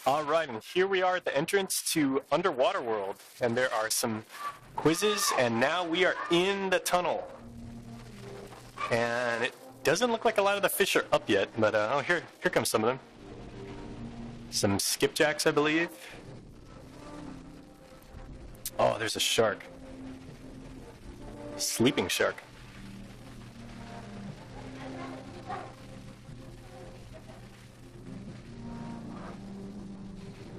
All right, and here we are at the entrance to Underwater World, and there are some quizzes, and now we are in the tunnel. And it doesn't look like a lot of the fish are up yet, but oh, here comes some of them. Some skipjacks, I believe. Oh, there's a shark. Sleeping shark.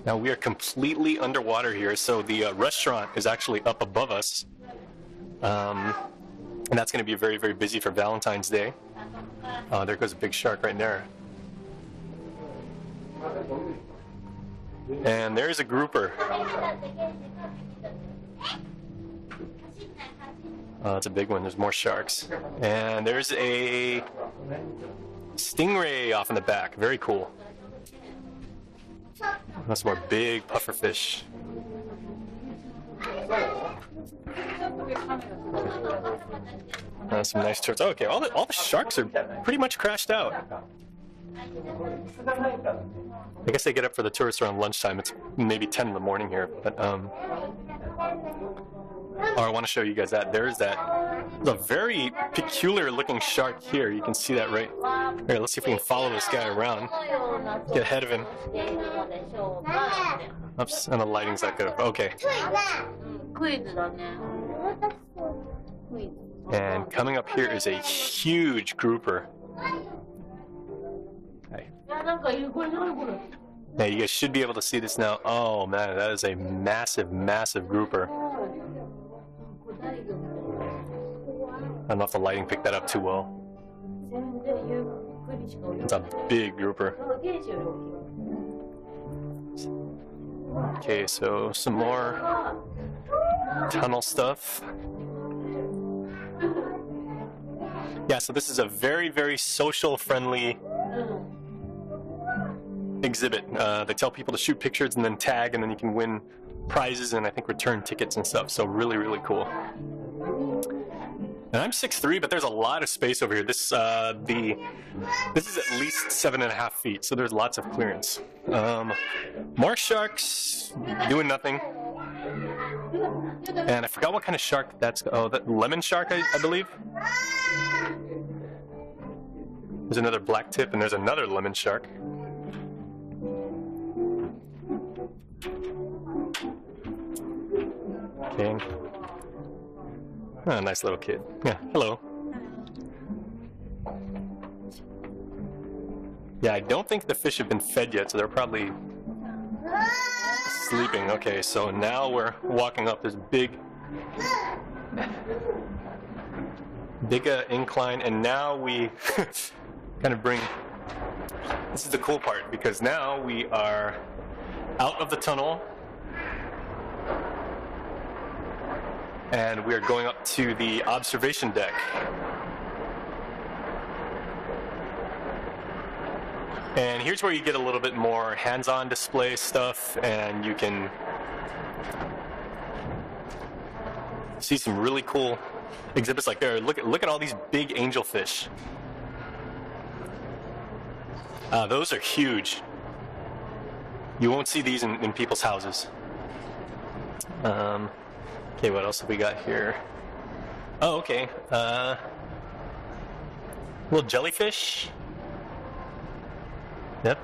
Now we are completely underwater here, so the restaurant is actually up above us. And that's going to be very, very busy for Valentine's Day. There goes a big shark right there. And there's a grouper. It's a big one. There's more sharks. And there's a stingray off in the back. Very cool. That's more big pufferfish. Some nice turtles. Oh, okay, all the sharks are pretty much crashed out. I guess they get up for the tourists around lunchtime. It's maybe 10 in the morning here, but oh, I want to show you guys that. There's a very peculiar looking shark here. You can see that right here. Let's see if we can follow this guy around. Get ahead of him. Oops, and the lighting's not good. Okay. And coming up here is a huge grouper. Hey. Now you guys should be able to see this now. Oh man, that is a massive, massive grouper. I don't know if the lighting picked that up too well. It's a big grouper. Okay, so some more tunnel stuff. Yeah, so this is a very, very social-friendly exhibit. They tell people to shoot pictures and then tag, and then you can win prizes and I think return tickets and stuff. So really, really cool. And I'm 6'3", but there's a lot of space over here. This is at least 7.5 feet, so there's lots of clearance. More sharks doing nothing. And I forgot what kind of shark that's. Oh, that lemon shark, I believe. There's another black tip, and there's another lemon shark. Okay. Oh, nice little kid. Yeah, hello. Yeah, I don't think the fish have been fed yet, so they're probably sleeping. Okay, so now we're walking up this big incline, and now we kind of bring. This is the cool part, because now we are out of the tunnel. And we are going up to the observation deck. And here's where you get a little bit more hands-on display stuff, and you can see some really cool exhibits like there. Look at all these big angelfish. Those are huge. You won't see these in people's houses. Okay, what else have we got here? Oh, okay. Little jellyfish. Yep.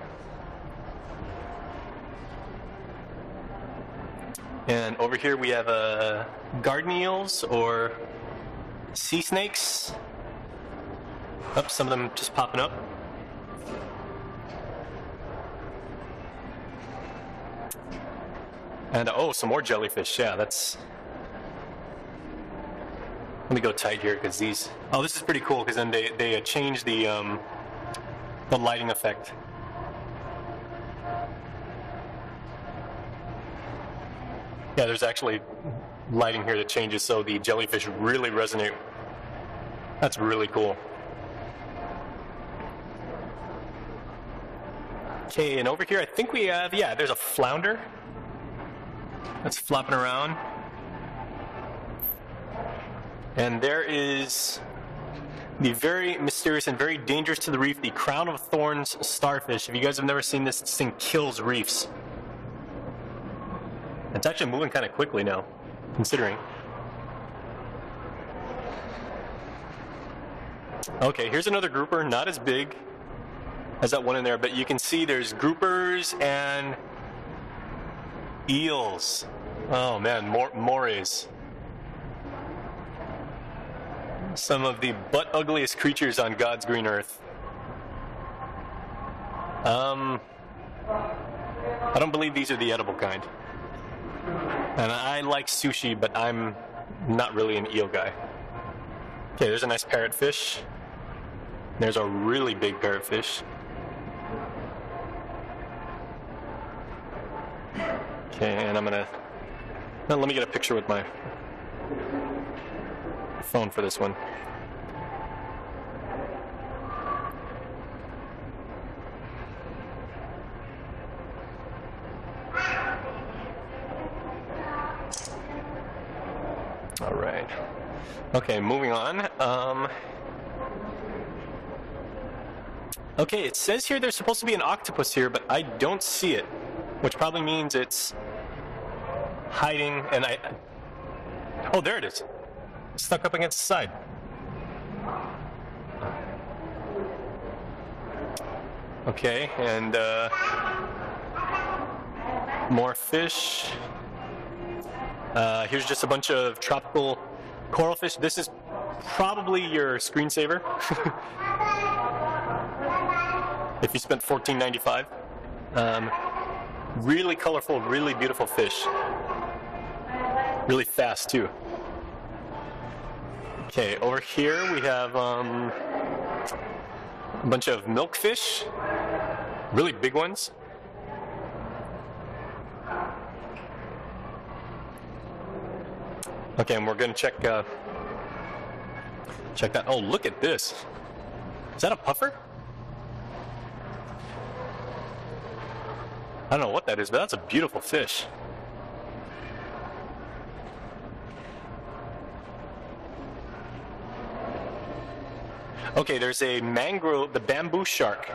And over here we have garden eels or sea snakes. Oh, some of them just popping up. And oh, some more jellyfish. Yeah, that's. Let me go tight here because these. Oh, this is pretty cool because then they change the lighting effect. Yeah, there's actually lighting here that changes so the jellyfish really resonate. That's really cool. Okay, and over here I think we have, yeah, there's a flounder that's flopping around. And there is the very mysterious and very dangerous to the reef, the crown of thorns starfish. If you guys have never seen this, this thing kills reefs. It's actually moving kind of quickly now, considering. Okay, here's another grouper, not as big as that one in there, but you can see there's groupers and eels. Oh man, morays. Some of the butt ugliest creatures on God's green earth. I don't believe these are the edible kind. And I like sushi, but I'm not really an eel guy. Okay, there's a nice parrotfish. There's a really big parrotfish. Okay, and I'm gonna... Now let me get a picture with my phone for this one. All right. Okay, moving on. Okay, it says here there's supposed to be an octopus here, but I don't see it, which probably means it's hiding, and oh, there it is. Stuck up against the side. Okay, and more fish. Here's just a bunch of tropical coral fish. This is probably your screensaver. If you spent $14.95. Really colorful, really beautiful fish. Really fast too. Okay, over here we have a bunch of milkfish. Really big ones. Okay, and we're gonna check that. Oh, look at this. Is that a puffer? I don't know what that is, but that's a beautiful fish. Okay, there's a mangrove, the bamboo shark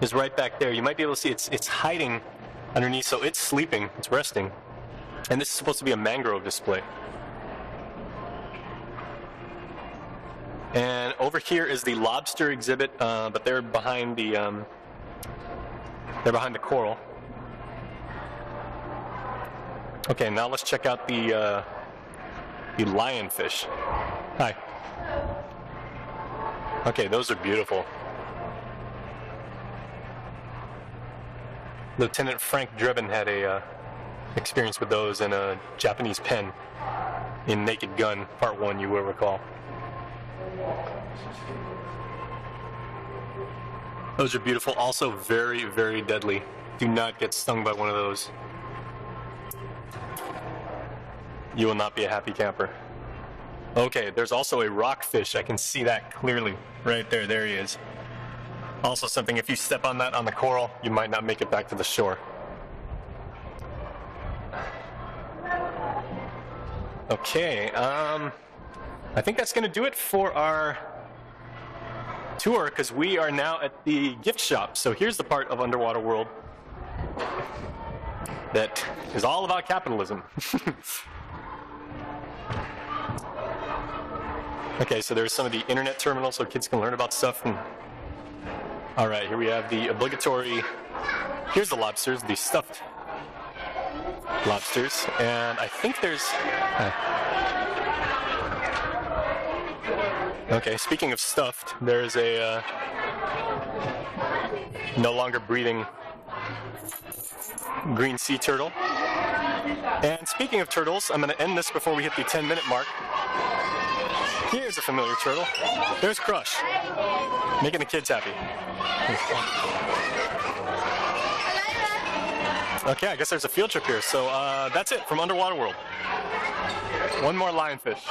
is right back there. You might be able to see it's hiding underneath, so it's sleeping, it's resting. And this is supposed to be a mangrove display. And over here is the lobster exhibit, but they're behind the coral. Okay, now let's check out the lionfish. Hi. Okay, those are beautiful. Lieutenant Frank Drebin had a experience with those in a Japanese pen in Naked Gun, Part 1, you will recall. Those are beautiful, also very, very deadly. Do not get stung by one of those. You will not be a happy camper. Okay, there's also a rockfish. I can see that clearly. Right there, there he is. Also something, if you step on that on the coral, you might not make it back to the shore. Okay, I think that's gonna do it for our tour, because we are now at the gift shop. So here's the part of Underwater World that is all about capitalism. Okay, so there's some of the internet terminals so kids can learn about stuff. All right, here we have the obligatory, here's the lobsters, the stuffed lobsters, and I think there's, okay, speaking of stuffed, there's a no longer breathing green sea turtle. And speaking of turtles, I'm going to end this before we hit the 10-minute mark. Here's a familiar turtle. There's Crush, making the kids happy. Okay, I guess there's a field trip here. So that's it from Underwater World. One more lionfish.